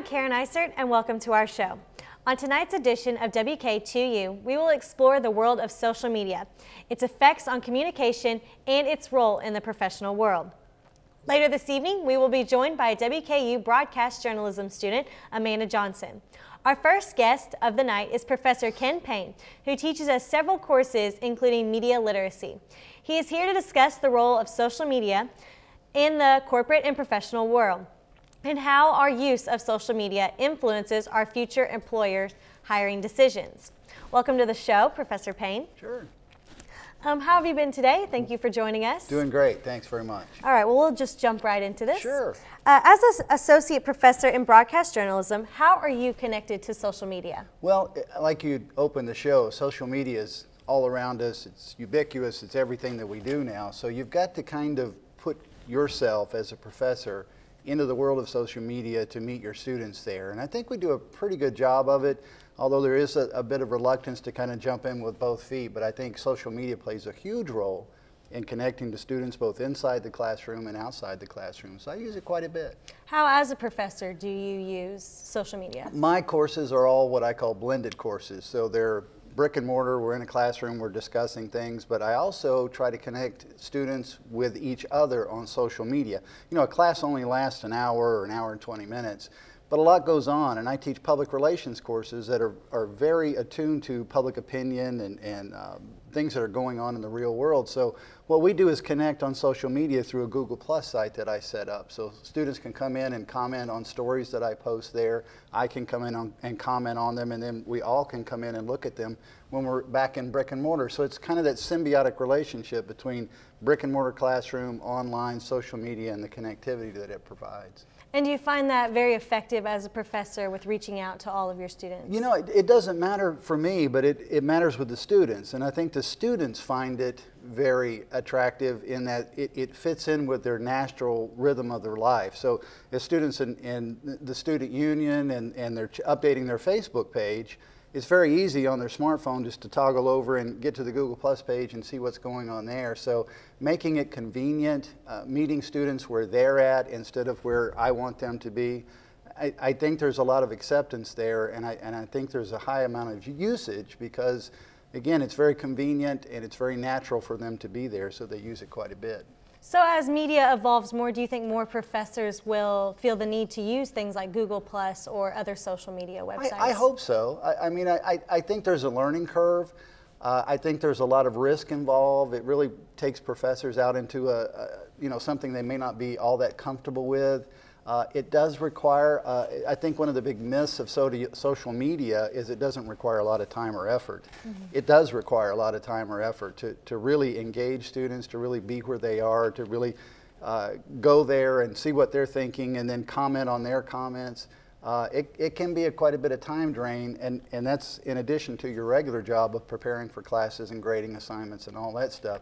Karen Isert, and welcome to our show. On tonight's edition of WK2U, we will explore the world of social media, its effects on communication, and its role in the professional world. Later this evening, we will be joined by a WKU broadcast journalism student, Amanda Johnson. Our first guest of the night is Professor Ken Payne, who teaches us several courses, including media literacy. He is here to discuss the role of social media in the corporate and professional world, and how our use of social media influences our future employers' hiring decisions. Welcome to the show, Professor Payne. Sure. How have you been today? Thank you for joining us. Doing great. Thanks very much. All right, well, we'll just jump right into this. Sure. As an associate professor in broadcast journalism, how are you connected to social media? Well, like you opened the show, social media is all around us. It's ubiquitous. It's everything that we do now. So you've got to kind of put yourself as a professor into the world of social media to meet your students there. And I think we do a pretty good job of it, although there is a bit of reluctance to kind of jump in with both feet. But I think social media plays a huge role in connecting to students both inside the classroom and outside the classroom. So I use it quite a bit. How, as a professor, do you use social media? My courses are all what I call blended courses. So they're brick and mortar, we're in a classroom, we're discussing things, but I also try to connect students with each other on social media. You know, a class only lasts an hour or an hour and 20 minutes, but a lot goes on, and I teach public relations courses that are very attuned to public opinion and things that are going on in the real world. So what we do is connect on social media through a Google Plus site that I set up. So students can come in and comment on stories that I post there. I can come in and comment on them, and then we all can come in and look at them when we're back in brick and mortar. So it's kind of that symbiotic relationship between brick and mortar classroom, online, social media, and the connectivity that it provides. And do you find that very effective as a professor with reaching out to all of your students? You know, it doesn't matter for me, but it matters with the students. And I think the students find it very attractive in that it fits in with their natural rhythm of their life. So as students in the student union and they're updating their Facebook page, it's very easy on their smartphone just to toggle over and get to the Google Plus page and see what's going on there. So making it convenient, meeting students where they're at instead of where I want them to be, I think there's a lot of acceptance there, and I think there's a high amount of usage because, again, it's very convenient and it's very natural for them to be there, so they use it quite a bit. So as media evolves more, do you think more professors will feel the need to use things like Google Plus or other social media websites? I hope so. I mean, I think there's a learning curve. I think there's a lot of risk involved. It really takes professors out into something they may not be all that comfortable with. It does require, I think one of the big myths of social media is it doesn't require a lot of time or effort. Mm-hmm. It does require a lot of time or effort to really engage students, to really be where they are, to really go there and see what they're thinking and then comment on their comments. It can be quite a bit of time drain, and that's in addition to your regular job of preparing for classes and grading assignments and all that stuff.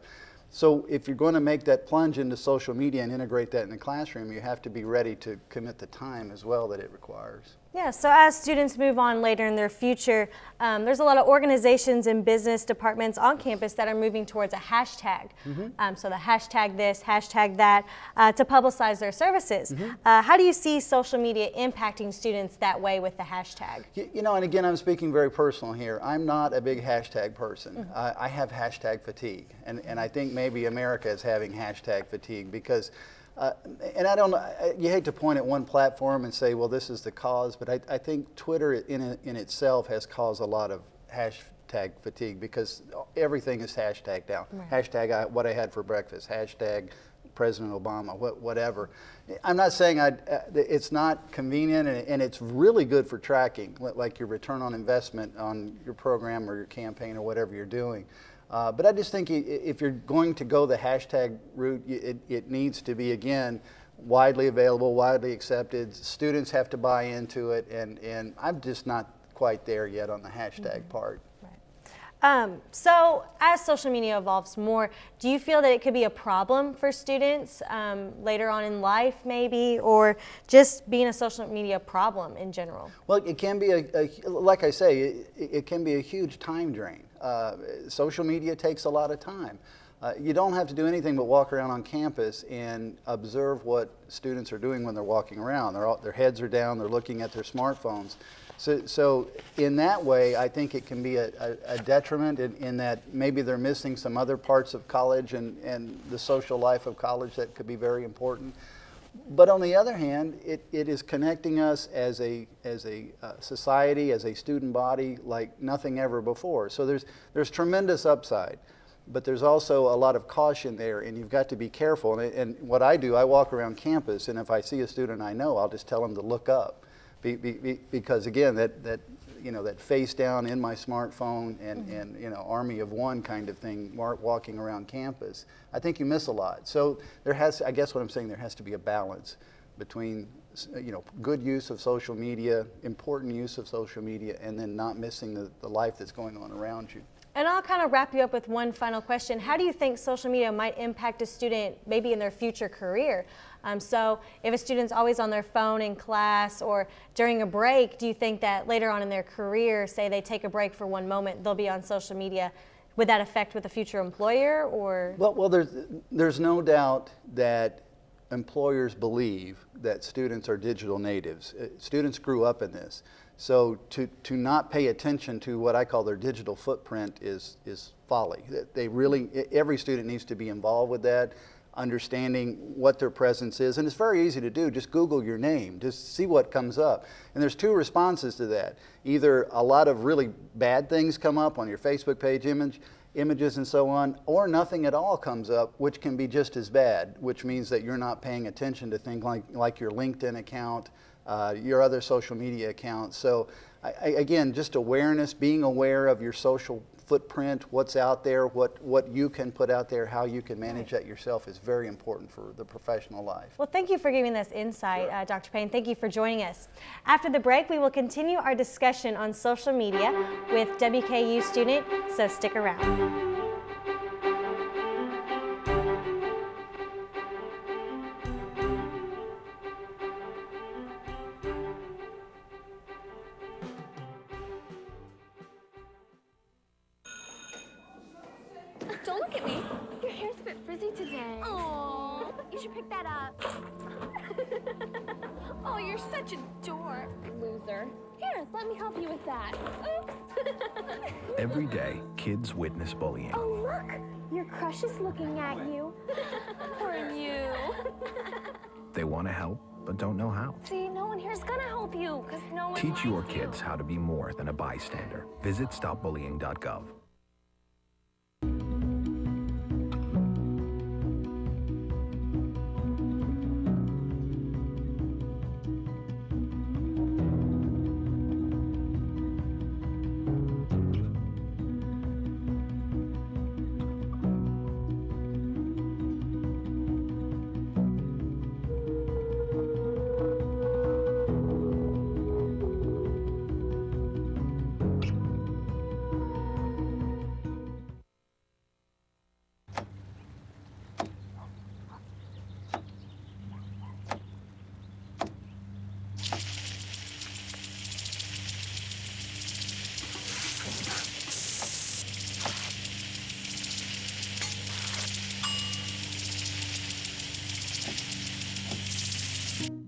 So if you're going to make that plunge into social media and integrate that in the classroom, you have to be ready to commit the time as well that it requires. Yeah, so as students move on later in their future, there's a lot of organizations and business departments on campus that are moving towards a hashtag. Mm-hmm. So the hashtag this, hashtag that, to publicize their services. Mm-hmm. How do you see social media impacting students that way with the hashtag? You know, and again, I'm speaking very personal here. I'm not a big hashtag person. Mm-hmm. I have hashtag fatigue, and I think maybe America is having hashtag fatigue because and I don't know, you hate to point at one platform and say, well, this is the cause, but I think Twitter in itself has caused a lot of hashtag fatigue because everything is hashtagged now. Right. Hashtag what I had for breakfast, hashtag President Obama, whatever. I'm not saying it's not convenient, and it's really good for tracking, like your return on investment on your program or your campaign or whatever you're doing. But I just think if you're going to go the hashtag route, it needs to be, again, widely available, widely accepted. Students have to buy into it, and I'm just not quite there yet on the hashtag part. Right. So as social media evolves more, do you feel that it could be a problem for students later on in life maybe, or just being a social media problem in general? Well, it can be, like I say, it can be a huge time drain. Social media takes a lot of time. You don't have to do anything but walk around on campus and observe what students are doing when they're walking around. Their heads are down, they're looking at their smartphones. So in that way, I think it can be a detriment in that maybe they're missing some other parts of college and the social life of college that could be very important. But on the other hand, it is connecting us as a society, as a student body, like nothing ever before. So there's tremendous upside, but there's also a lot of caution there, and you've got to be careful. And what I do, I walk around campus, and if I see a student I know, I'll just tell them to look up. Because again, that face down in my smartphone and army of one kind of thing, walking around campus, I think you miss a lot. So I guess what I'm saying, there has to be a balance between good use of social media, important use of social media, and then not missing the life that's going on around you. And I'll kind of wrap you up with one final question. How do you think social media might impact a student maybe in their future career? So if a student's always on their phone in class or during a break, do you think that later on in their career, say they take a break for one moment, they'll be on social media? Would that affect with a future employer, or? Well, there's no doubt that employers believe that students are digital natives. Students grew up in this. So to not pay attention to what I call their digital footprint is folly. Every student needs to be involved with that, understanding what their presence is. And it's very easy to do. Just Google your name. Just see what comes up. And there's two responses to that. Either a lot of really bad things come up on your Facebook page, images and so on, or nothing at all comes up, which can be just as bad, which means that you're not paying attention to things like your LinkedIn account, your other social media accounts. So again, just awareness, being aware of your social footprint, what's out there, what you can put out there, how you can manage that yourself is very important for the professional life. Well, thank you for giving this insight, Dr. Payne. Thank you for joining us. After the break, we will continue our discussion on social media with WKU student, so stick around. Don't look at me. Your hair's a bit frizzy today. Oh, you should pick that up. Oh, you're such a dork. Loser. Here, let me help you with that. Oops. Every day, kids witness bullying. Oh, look. Your crush is looking at you. Poor you. They want to help, but don't know how. See, no one here's gonna help you, because no one Teach your likes you. kids how to be more than a bystander. Visit stopbullying.gov.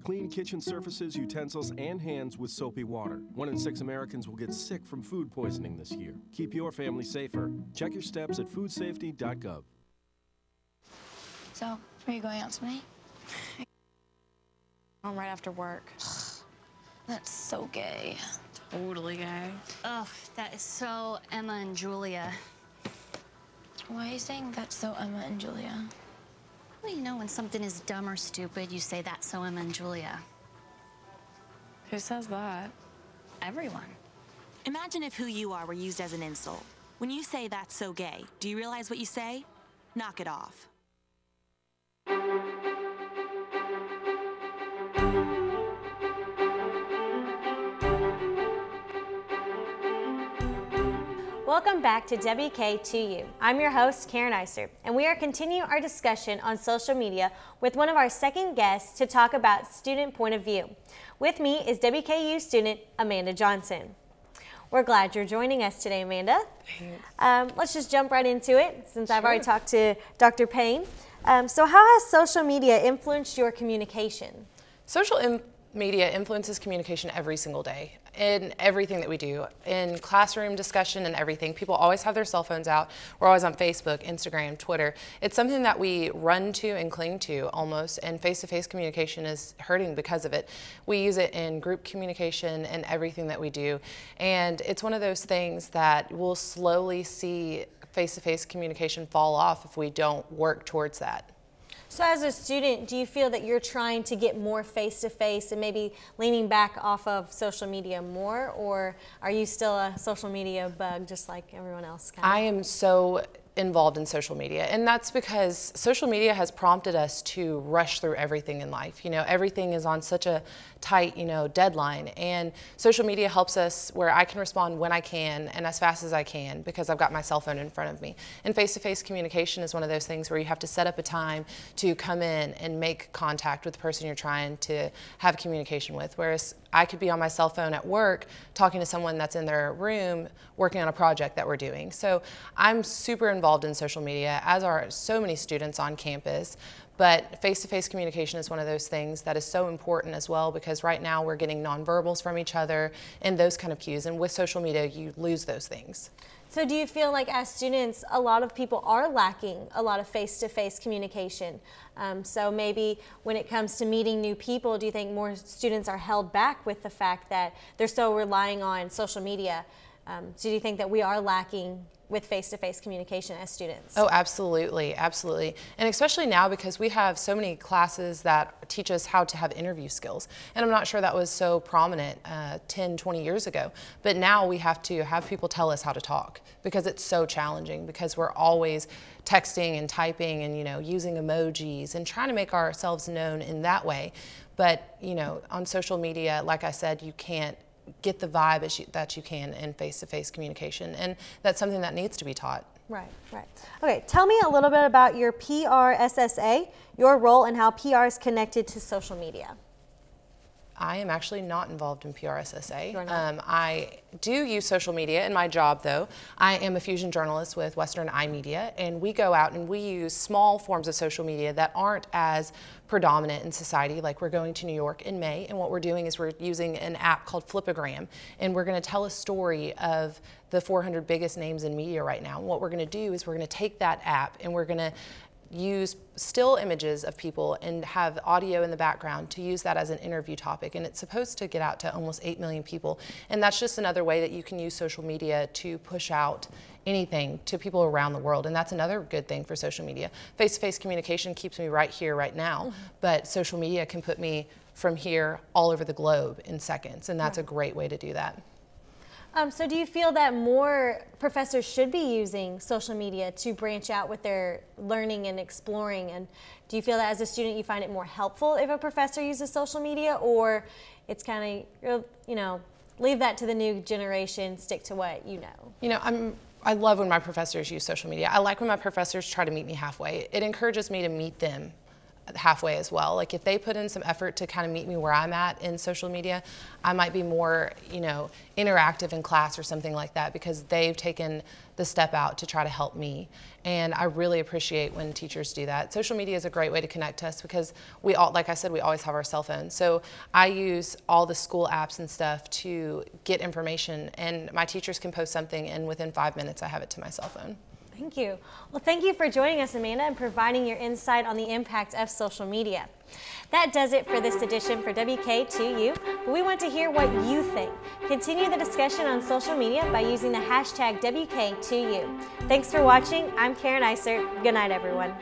Clean kitchen surfaces, utensils, and hands with soapy water. 1 in 6 Americans will get sick from food poisoning this year. Keep your family safer. Check your steps at foodsafety.gov. So, are you going out tonight? Home right after work. That's so gay. Totally gay. Ugh, that is so Emma and Julia. Why are you saying that's so Emma and Julia? Well, you know, when something is dumb or stupid, you say that's so Emma and Julia. Who says that? Everyone. Imagine if who you are were used as an insult. When you say that's so gay, do you realize what you say? Knock it off. Welcome back to WK2U. I'm your host, Karen Iser, and we are continuing our discussion on social media with one of our second guests to talk about student point of view. With me is WKU student Amanda Johnson. We're glad you're joining us today, Amanda. Let's just jump right into it since I've already talked to Dr. Payne. So how has social media influenced your communication? Social media influences communication every single day in everything that we do, in classroom discussion and everything. People always have their cell phones out. We're always on Facebook, Instagram, Twitter. It's something that we run to and cling to almost, and face-to-face communication is hurting because of it. We use it in group communication and everything that we do, and it's one of those things that we'll slowly see face-to-face communication fall off if we don't work towards that. So as a student, do you feel that you're trying to get more face-to-face and maybe leaning back off of social media more, or are you still a social media bug just like everyone else? I am so involved in social media, and that's because social media has prompted us to rush through everything in life. You know, everything is on such a tight, deadline, and social media helps us where I can respond when I can and as fast as I can because I've got my cell phone in front of me. And face-to-face communication is one of those things where you have to set up a time to come in and make contact with the person you're trying to have communication with, whereas I could be on my cell phone at work talking to someone that's in their room working on a project that we're doing. So I'm super involved in social media, as are so many students on campus. But face-to-face communication is one of those things that is so important as well, because right now we're getting nonverbals from each other and those kind of cues. And with social media, you lose those things. So do you feel like as students, a lot of people are lacking a lot of face-to-face communication? So maybe when it comes to meeting new people, do you think more students are held back with the fact that they're so relying on social media? So do you think that we are lacking with face-to-face communication as students? Oh, absolutely, absolutely. And especially now because we have so many classes that teach us how to have interview skills. And I'm not sure that was so prominent 10, 20 years ago. But now we have to have people tell us how to talk because it's so challenging, because we're always texting and typing and, using emojis and trying to make ourselves known in that way. But, on social media, like I said, you can't get the vibe that you can in face-to-face communication, and that's something that needs to be taught. Right, right. Okay, tell me a little bit about your PRSSA, your role and how PR is connected to social media. I am actually not involved in PRSSA. I do use social media in my job, though. I am a fusion journalist with Western iMedia, and we go out and we use small forms of social media that aren't as predominant in society. Like, we're going to New York in May, and what we're doing is we're using an app called Flipagram, and we're going to tell a story of the 400 biggest names in media right now. And what we're going to do is we're going to take that app and we're going to use still images of people and have audio in the background to use that as an interview topic, and it's supposed to get out to almost 8 million people. And that's just another way that you can use social media to push out anything to people around the world, and that's another good thing for social media. Face-to-face communication keeps me right here, right now, but social media can put me from here all over the globe in seconds, and that's a great way to do that. So do you feel that more professors should be using social media to branch out with their learning and exploring? And do you feel that as a student you find it more helpful if a professor uses social media, or it's kind of, leave that to the new generation, stick to what you know? I love when my professors use social media. I like when my professors try to meet me halfway. It encourages me to meet them halfway as well. Like, if they put in some effort to kind of meet me where I'm at in social media, I might be more, interactive in class or something like that, because they've taken the step out to try to help me. And I really appreciate when teachers do that. Social media is a great way to connect us because we all, like I said, we always have our cell phones. So I use all the school apps and stuff to get information, and my teachers can post something and within 5 minutes I have it to my cell phone. Thank you. Well, thank you for joining us, Amanda, and providing your insight on the impact of social media. That does it for this edition for WK2U, but we want to hear what you think. Continue the discussion on social media by using the hashtag WK2U. Thanks for watching. I'm Karen Isert. Good night, everyone.